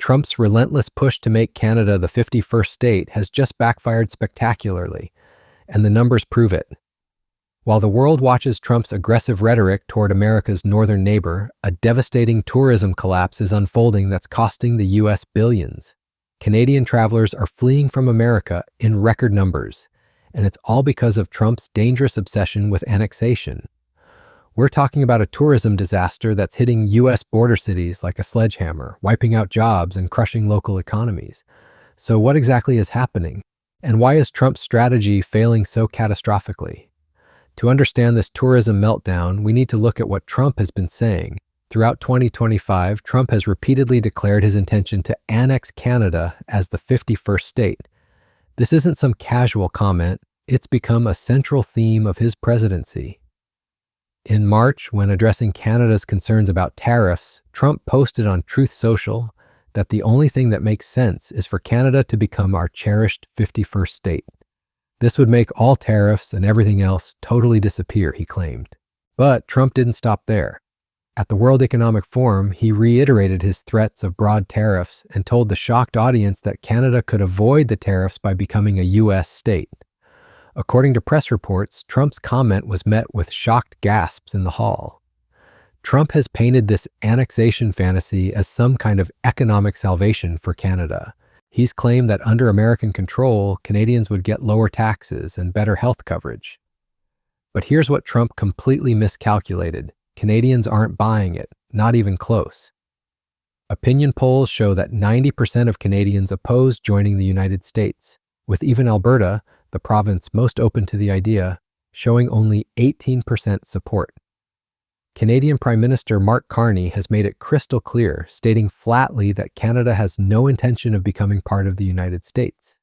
Trump's relentless push to make Canada the 51st state has just backfired spectacularly, and the numbers prove it. While the world watches Trump's aggressive rhetoric toward America's northern neighbor, a devastating tourism collapse is unfolding that's costing the U.S. billions. Canadian travelers are fleeing from America in record numbers, and it's all because of Trump's dangerous obsession with annexation. We're talking about a tourism disaster that's hitting U.S. border cities like a sledgehammer, wiping out jobs and crushing local economies. So what exactly is happening? And why is Trump's strategy failing so catastrophically? To understand this tourism meltdown, we need to look at what Trump has been saying. Throughout 2025, Trump has repeatedly declared his intention to annex Canada as the 51st state. This isn't some casual comment, it's become a central theme of his presidency. In March, when addressing Canada's concerns about tariffs, Trump posted on Truth Social that the only thing that makes sense is for Canada to become our cherished 51st state. This would make all tariffs and everything else totally disappear, he claimed. But Trump didn't stop there. At the World Economic Forum, he reiterated his threats of broad tariffs and told the shocked audience that Canada could avoid the tariffs by becoming a U.S. state. According to press reports, Trump's comment was met with shocked gasps in the hall. Trump has painted this annexation fantasy as some kind of economic salvation for Canada. He's claimed that under American control, Canadians would get lower taxes and better health coverage. But here's what Trump completely miscalculated. Canadians aren't buying it, not even close. Opinion polls show that 90% of Canadians oppose joining the United States, with even Alberta, the province most open to the idea, showing only 18% support. Canadian Prime Minister Mark Carney has made it crystal clear, stating flatly that Canada has no intention of becoming part of the United States.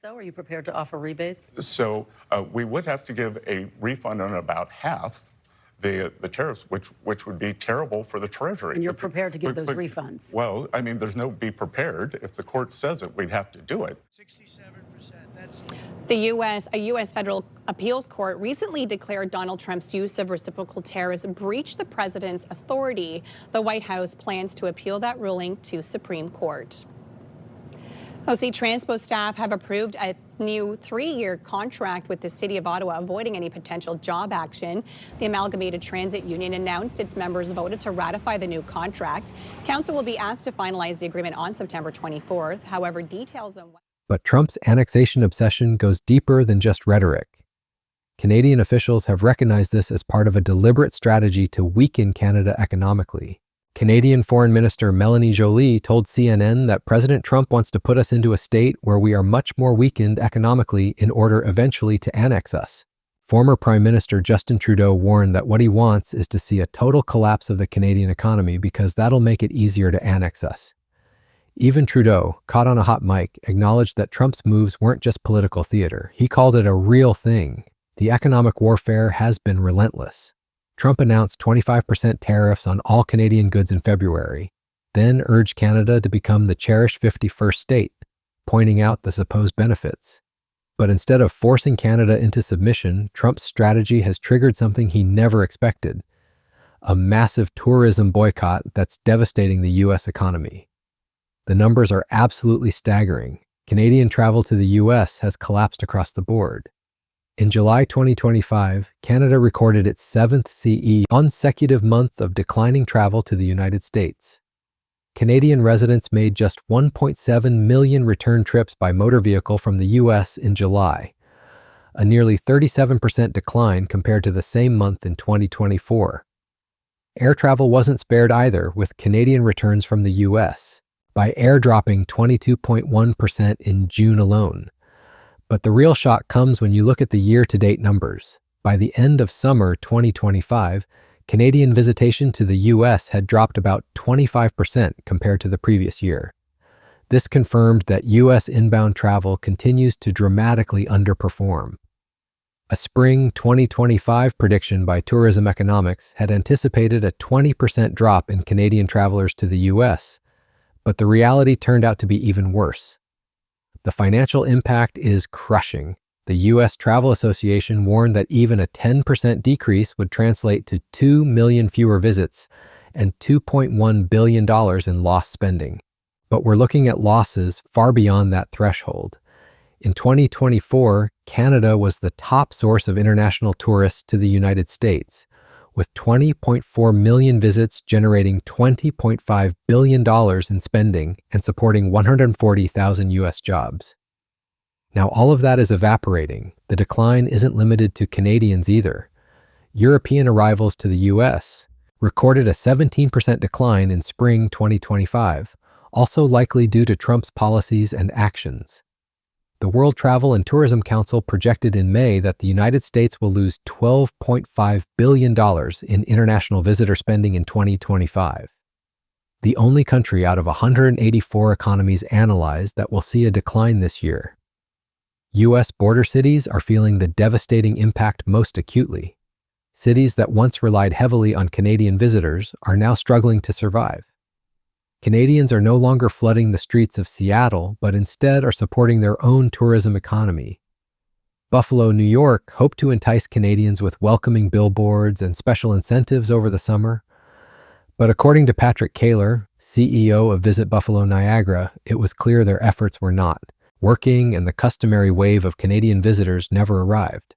So, are you prepared to offer rebates? So we would have to give a refund on about half the tariffs, which would be terrible for the Treasury. And you're prepared to give those refunds? Well, I mean, there's no be prepared. If the court says it, we'd have to do it. 67%. A U.S. federal appeals court recently declared Donald Trump's use of reciprocal tariffs breached the president's authority. The White House plans to appeal that ruling to Supreme Court. OC Transpo staff have approved a new 3-year contract with the City of Ottawa, avoiding any potential job action. The Amalgamated Transit Union announced its members voted to ratify the new contract. Council will be asked to finalize the agreement on September 24th. However, details on what... But Trump's annexation obsession goes deeper than just rhetoric. Canadian officials have recognized this as part of a deliberate strategy to weaken Canada economically. Canadian Foreign Minister Melanie Joly told CNN that President Trump wants to put us into a state where we are much more weakened economically in order eventually to annex us. Former Prime Minister Justin Trudeau warned that what he wants is to see a total collapse of the Canadian economy because that'll make it easier to annex us. Even Trudeau, caught on a hot mic, acknowledged that Trump's moves weren't just political theater. He called it a real thing. The economic warfare has been relentless. Trump announced 25% tariffs on all Canadian goods in February, then urged Canada to become the cherished 51st state, pointing out the supposed benefits. But instead of forcing Canada into submission, Trump's strategy has triggered something he never expected: a massive tourism boycott that's devastating the U.S. economy. The numbers are absolutely staggering. Canadian travel to the U.S. has collapsed across the board. In July 2025, Canada recorded its 7th consecutive month of declining travel to the United States. Canadian residents made just 1.7 million return trips by motor vehicle from the U.S. in July, a nearly 37% decline compared to the same month in 2024. Air travel wasn't spared either, with Canadian returns from the U.S. by air dropping 22.1% in June alone. But the real shock comes when you look at the year-to-date numbers. By the end of summer 2025, Canadian visitation to the U.S. had dropped about 25% compared to the previous year. This confirmed that U.S. inbound travel continues to dramatically underperform. A spring 2025 prediction by Tourism Economics had anticipated a 20% drop in Canadian travelers to the U.S., but the reality turned out to be even worse. The financial impact is crushing. The U.S. Travel Association warned that even a 10% decrease would translate to 2 million fewer visits and $2.1 billion in lost spending. But we're looking at losses far beyond that threshold. In 2024, Canada was the top source of international tourists to the United States, with 20.4 million visits generating $20.5 billion in spending and supporting 140,000 U.S. jobs. Now, all of that is evaporating. The decline isn't limited to Canadians either. European arrivals to the U.S. recorded a 17% decline in spring 2025, also likely due to Trump's policies and actions. The World Travel and Tourism Council projected in May that the United States will lose $12.5 billion in international visitor spending in 2025. The only country out of 184 economies analyzed that will see a decline this year. U.S. border cities are feeling the devastating impact most acutely. Cities that once relied heavily on Canadian visitors are now struggling to survive. Canadians are no longer flooding the streets of Seattle, but instead are supporting their own tourism economy. Buffalo, New York hoped to entice Canadians with welcoming billboards and special incentives over the summer. But according to Patrick Kaler, CEO of Visit Buffalo Niagara, it was clear their efforts were not working, and the customary wave of Canadian visitors never arrived.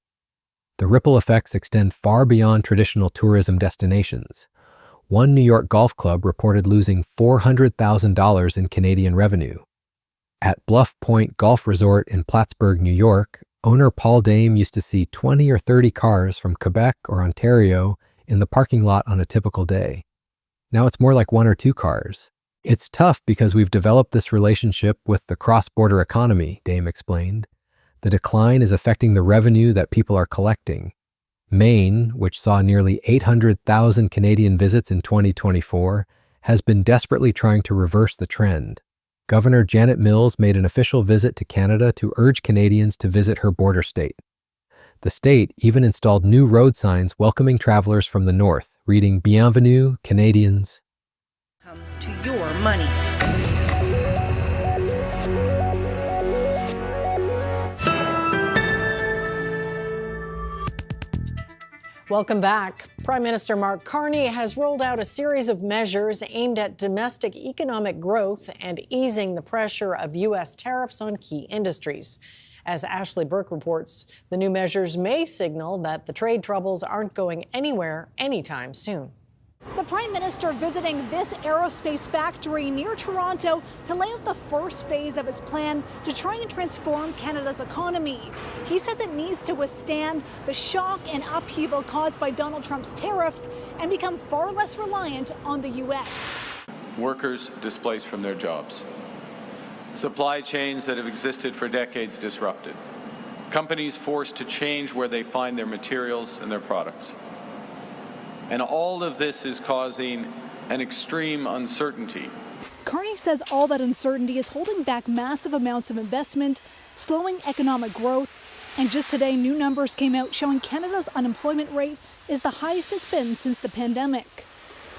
The ripple effects extend far beyond traditional tourism destinations. One New York golf club reported losing $400,000 in Canadian revenue. At Bluff Point Golf Resort in Plattsburgh, New York, owner Paul Dame used to see 20 or 30 cars from Quebec or Ontario in the parking lot on a typical day. Now it's more like 1 or 2 cars. It's tough because we've developed this relationship with the cross-border economy, Dame explained. The decline is affecting the revenue that people are collecting. Maine, which saw nearly 800,000 Canadian visits in 2024, has been desperately trying to reverse the trend. Governor Janet Mills made an official visit to Canada to urge Canadians to visit her border state. The state even installed new road signs welcoming travelers from the north, reading "Bienvenue, Canadians." Comes to your money. Welcome back. Prime Minister Mark Carney has rolled out a series of measures aimed at domestic economic growth and easing the pressure of U.S. tariffs on key industries. As Ashley Burke reports, the new measures may signal that the trade troubles aren't going anywhere anytime soon. The Prime Minister visiting this aerospace factory near Toronto to lay out the first phase of his plan to try and transform Canada's economy. He says it needs to withstand the shock and upheaval caused by Donald Trump's tariffs and become far less reliant on the U.S. Workers displaced from their jobs. Supply chains that have existed for decades disrupted. Companies forced to change where they find their materials and their products. And all of this is causing an extreme uncertainty. Carney says all that uncertainty is holding back massive amounts of investment, slowing economic growth, and just today new numbers came out showing Canada's unemployment rate is the highest it's been since the pandemic.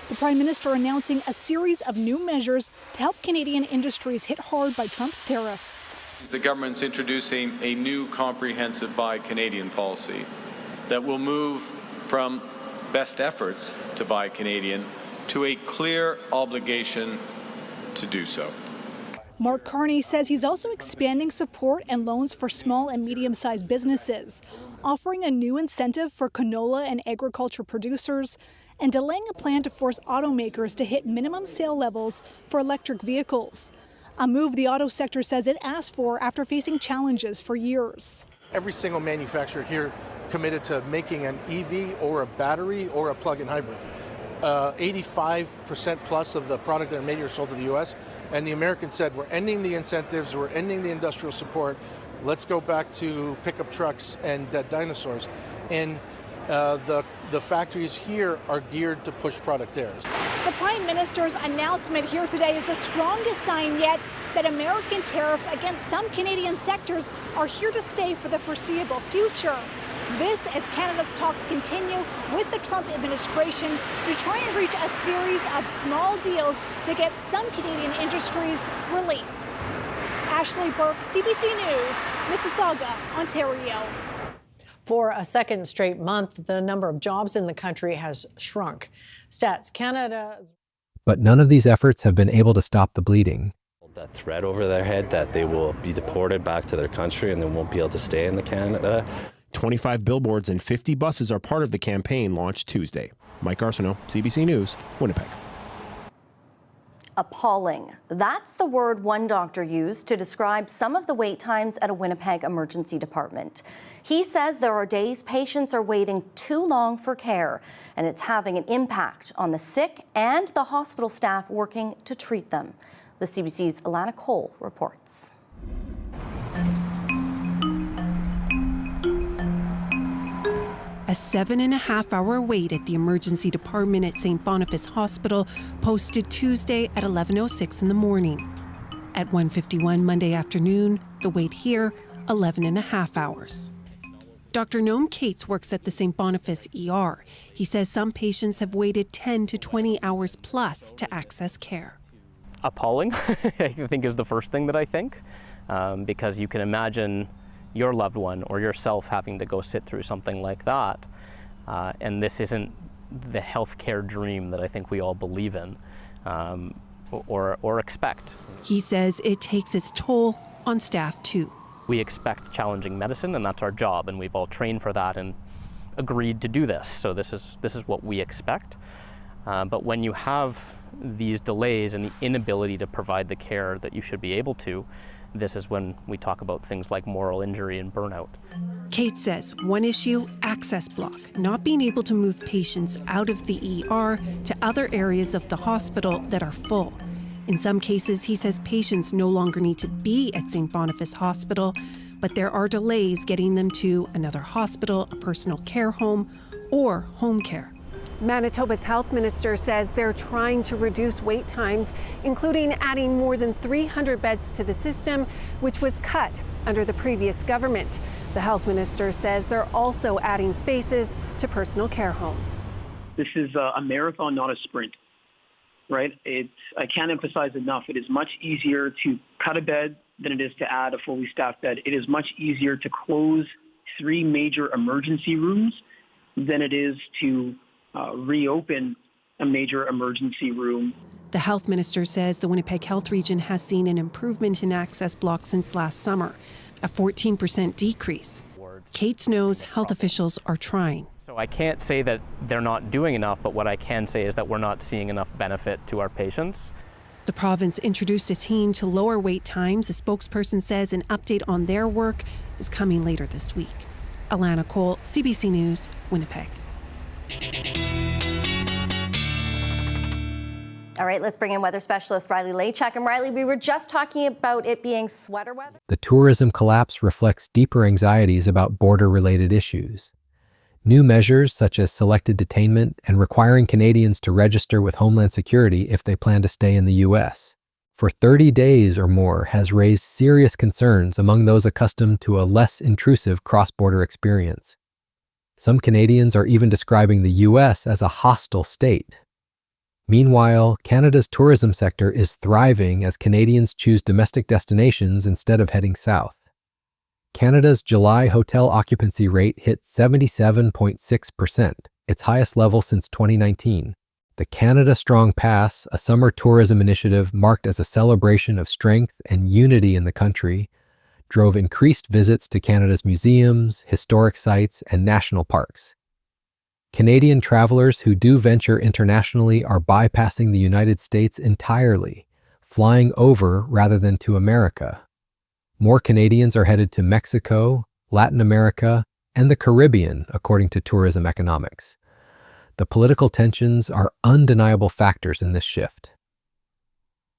The Prime Minister announcing a series of new measures to help Canadian industries hit hard by Trump's tariffs. The government's introducing a new comprehensive Buy Canadian policy that will move from best efforts to buy Canadian to a clear obligation to do so. Mark Carney says he's also expanding support and loans for small and medium-sized businesses, offering a new incentive for canola and agriculture producers, and delaying a plan to force automakers to hit minimum sale levels for electric vehicles, a move the auto sector says it asked for after facing challenges for years. Every single manufacturer here committed to making an EV or a battery or a plug-in hybrid. 85% plus of the product that are made here sold to the U.S. And the Americans said, we're ending the incentives, we're ending the industrial support. Let's go back to pickup trucks and dead dinosaurs. And the factories here are geared to push product there. The Prime Minister's announcement here today is the strongest sign yet that American tariffs against some Canadian sectors are here to stay for the foreseeable future. This as Canada's talks continue with the Trump administration to try and reach a series of small deals to get some Canadian industries relief. Ashley Burke, CBC News, Mississauga, Ontario. For a second straight month, the number of jobs in the country has shrunk. Stats Canada. But none of these efforts have been able to stop the bleeding. That threat over their head that they will be deported back to their country and they won't be able to stay in Canada. 25 billboards and 50 buses are part of the campaign launched Tuesday. Mike Arsenault, CBC News, Winnipeg. Appalling. That's the word one doctor used to describe some of the wait times at a Winnipeg emergency department. He says there are days patients are waiting too long for care, and it's having an impact on the sick and the hospital staff working to treat them. The CBC's Alana Cole reports. A 7.5-hour wait at the emergency department at St. Boniface Hospital posted Tuesday at 11:06 in the morning. At 1:51 Monday afternoon, the wait here, 11.5 hours. Dr. Noam Cates works at the St. Boniface ER. He says some patients have waited 10 to 20 hours plus to access care. Appalling, I think, is the first thing that I think, because you can imagine your loved one or yourself having to go sit through something like that. And this isn't the healthcare dream that I think we all believe in or expect. He says it takes its toll on staff too. We expect challenging medicine, and that's our job, and we've all trained for that and agreed to do this. So this is what we expect. But when you have these delays and the inability to provide the care that you should be able to, this is when we talk about things like moral injury and burnout. Kate says one issue, access block, not being able to move patients out of the ER to other areas of the hospital that are full. In some cases, he says patients no longer need to be at St. Boniface Hospital, but there are delays getting them to another hospital, a personal care home, or home care. Manitoba's health minister says they're trying to reduce wait times, including adding more than 300 beds to the system, which was cut under the previous government. The health minister says they're also adding spaces to personal care homes. This is a marathon, not a sprint, right? I can't emphasize enough. It is much easier to cut a bed than it is to add a fully staffed bed. It is much easier to close 3 major emergency rooms than it is to reopen a major emergency room. The health minister says the Winnipeg Health Region has seen an improvement in access blocks since last summer, a 14% decrease. Cates knows health officials are trying. So I can't say that they're not doing enough, but what I can say is that we're not seeing enough benefit to our patients. The province introduced a team to lower wait times. A spokesperson says an update on their work is coming later this week. Alana Cole, CBC News, Winnipeg. All right, let's bring in weather specialist Riley Lachak. And Riley, we were just talking about it being sweater weather. The tourism collapse reflects deeper anxieties about border-related issues. New measures such as selected detainment and requiring Canadians to register with Homeland Security if they plan to stay in the U.S. for 30 days or more has raised serious concerns among those accustomed to a less intrusive cross-border experience. Some Canadians are even describing the U.S. as a hostile state. Meanwhile, Canada's tourism sector is thriving as Canadians choose domestic destinations instead of heading south. Canada's July hotel occupancy rate hit 77.6%, its highest level since 2019. The Canada Strong Pass, a summer tourism initiative marked as a celebration of strength and unity in the country, drove increased visits to Canada's museums, historic sites, and national parks. Canadian travelers who do venture internationally are bypassing the United States entirely, flying over rather than to America. More Canadians are headed to Mexico, Latin America, and the Caribbean, according to Tourism Economics. The political tensions are undeniable factors in this shift.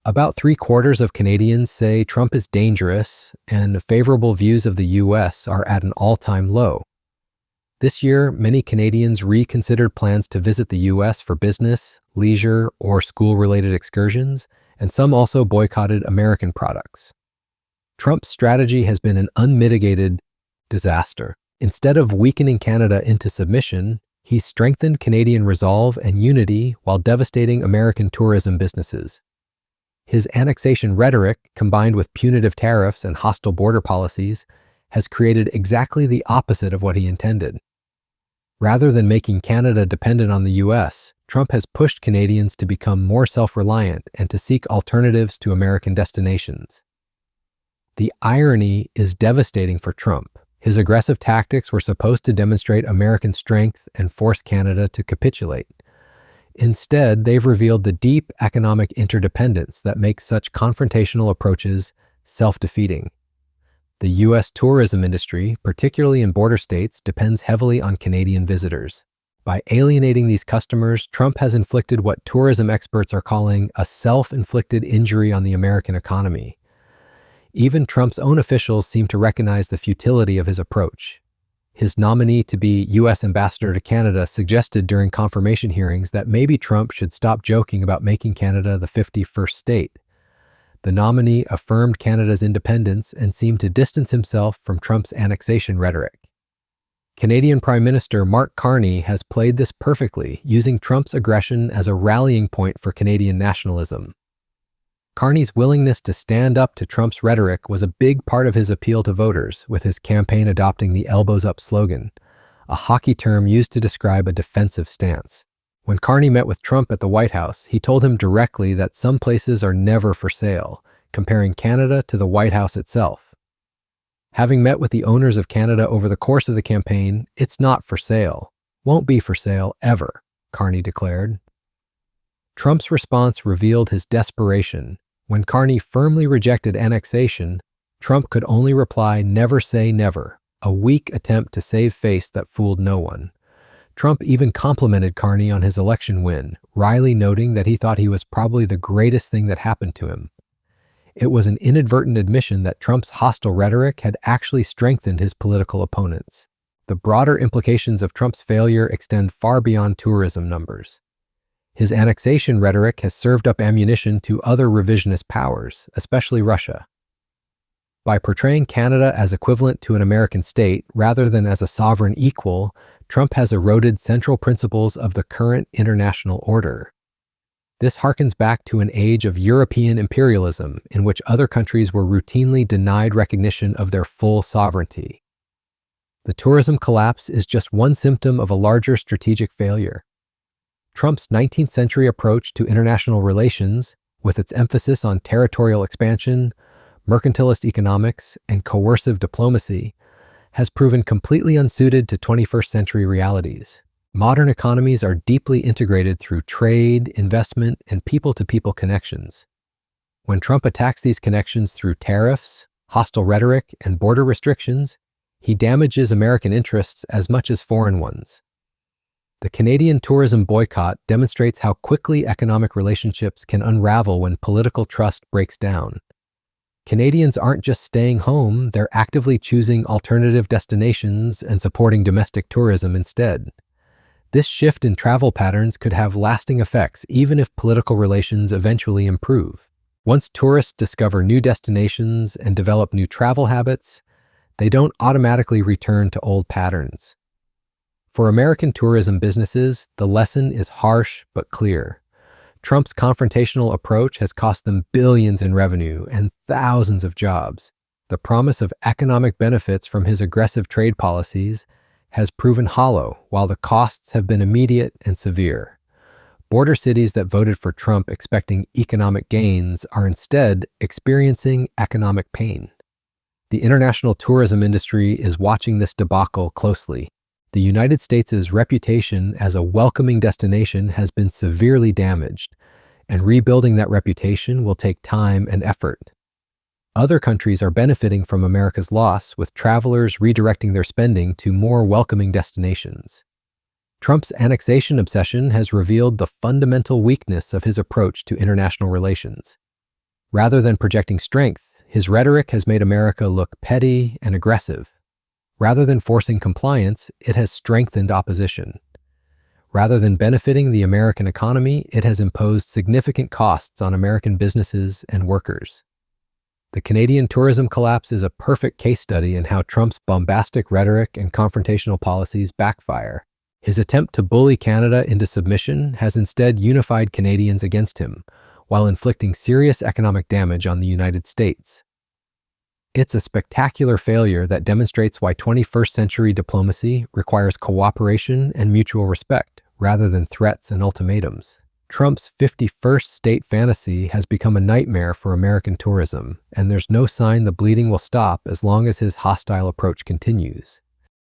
About 3/4 of Canadians say Trump is dangerous, and favorable views of the U.S. are at an all-time low. This year, many Canadians reconsidered plans to visit the U.S. for business, leisure, or school-related excursions, and some also boycotted American products. Trump's strategy has been an unmitigated disaster. Instead of weakening Canada into submission, he's strengthened Canadian resolve and unity while devastating American tourism businesses. His annexation rhetoric, combined with punitive tariffs and hostile border policies, has created exactly the opposite of what he intended. Rather than making Canada dependent on the U.S., Trump has pushed Canadians to become more self-reliant and to seek alternatives to American destinations. The irony is devastating for Trump. His aggressive tactics were supposed to demonstrate American strength and force Canada to capitulate. Instead, they've revealed the deep economic interdependence that makes such confrontational approaches self-defeating. The U.S. tourism industry, particularly in border states, depends heavily on Canadian visitors. By alienating these customers, Trump has inflicted what tourism experts are calling a self-inflicted injury on the American economy. Even Trump's own officials seem to recognize the futility of his approach. His nominee to be U.S. ambassador to Canada suggested during confirmation hearings that maybe Trump should stop joking about making Canada the 51st state. The nominee affirmed Canada's independence and seemed to distance himself from Trump's annexation rhetoric. Canadian Prime Minister Mark Carney has played this perfectly, using Trump's aggression as a rallying point for Canadian nationalism. Carney's willingness to stand up to Trump's rhetoric was a big part of his appeal to voters, with his campaign adopting the elbows up slogan, a hockey term used to describe a defensive stance. When Carney met with Trump at the White House, he told him directly that some places are never for sale, comparing Canada to the White House itself. Having met with the owners of Canada over the course of the campaign, it's not for sale. Won't be for sale ever, Carney declared. Trump's response revealed his desperation. When Carney firmly rejected annexation, Trump could only reply, "Never say never," a weak attempt to save face that fooled no one. Trump even complimented Carney on his election win, wryly noting that he thought he was probably the greatest thing that happened to him. It was an inadvertent admission that Trump's hostile rhetoric had actually strengthened his political opponents. The broader implications of Trump's failure extend far beyond tourism numbers. His annexation rhetoric has served up ammunition to other revisionist powers, especially Russia. By portraying Canada as equivalent to an American state rather than as a sovereign equal, Trump has eroded central principles of the current international order. This harkens back to an age of European imperialism in which other countries were routinely denied recognition of their full sovereignty. The tourism collapse is just one symptom of a larger strategic failure. Trump's 19th century approach to international relations, with its emphasis on territorial expansion, mercantilist economics, and coercive diplomacy, has proven completely unsuited to 21st century realities. Modern economies are deeply integrated through trade, investment, and people-to-people connections. When Trump attacks these connections through tariffs, hostile rhetoric, and border restrictions, he damages American interests as much as foreign ones. The Canadian tourism boycott demonstrates how quickly economic relationships can unravel when political trust breaks down. Canadians aren't just staying home, they're actively choosing alternative destinations and supporting domestic tourism instead. This shift in travel patterns could have lasting effects even if political relations eventually improve. Once tourists discover new destinations and develop new travel habits, they don't automatically return to old patterns. For American tourism businesses, the lesson is harsh but clear. Trump's confrontational approach has cost them billions in revenue and thousands of jobs. The promise of economic benefits from his aggressive trade policies has proven hollow, while the costs have been immediate and severe. Border cities that voted for Trump expecting economic gains are instead experiencing economic pain. The international tourism industry is watching this debacle closely. The United States' reputation as a welcoming destination has been severely damaged, and rebuilding that reputation will take time and effort. Other countries are benefiting from America's loss, with travelers redirecting their spending to more welcoming destinations. Trump's annexation obsession has revealed the fundamental weakness of his approach to international relations. Rather than projecting strength, his rhetoric has made America look petty and aggressive. Rather than forcing compliance, it has strengthened opposition. Rather than benefiting the American economy, it has imposed significant costs on American businesses and workers. The Canadian tourism collapse is a perfect case study in how Trump's bombastic rhetoric and confrontational policies backfire. His attempt to bully Canada into submission has instead unified Canadians against him, while inflicting serious economic damage on the United States. It's a spectacular failure that demonstrates why 21st century diplomacy requires cooperation and mutual respect, rather than threats and ultimatums. Trump's 51st state fantasy has become a nightmare for American tourism, and there's no sign the bleeding will stop as long as his hostile approach continues.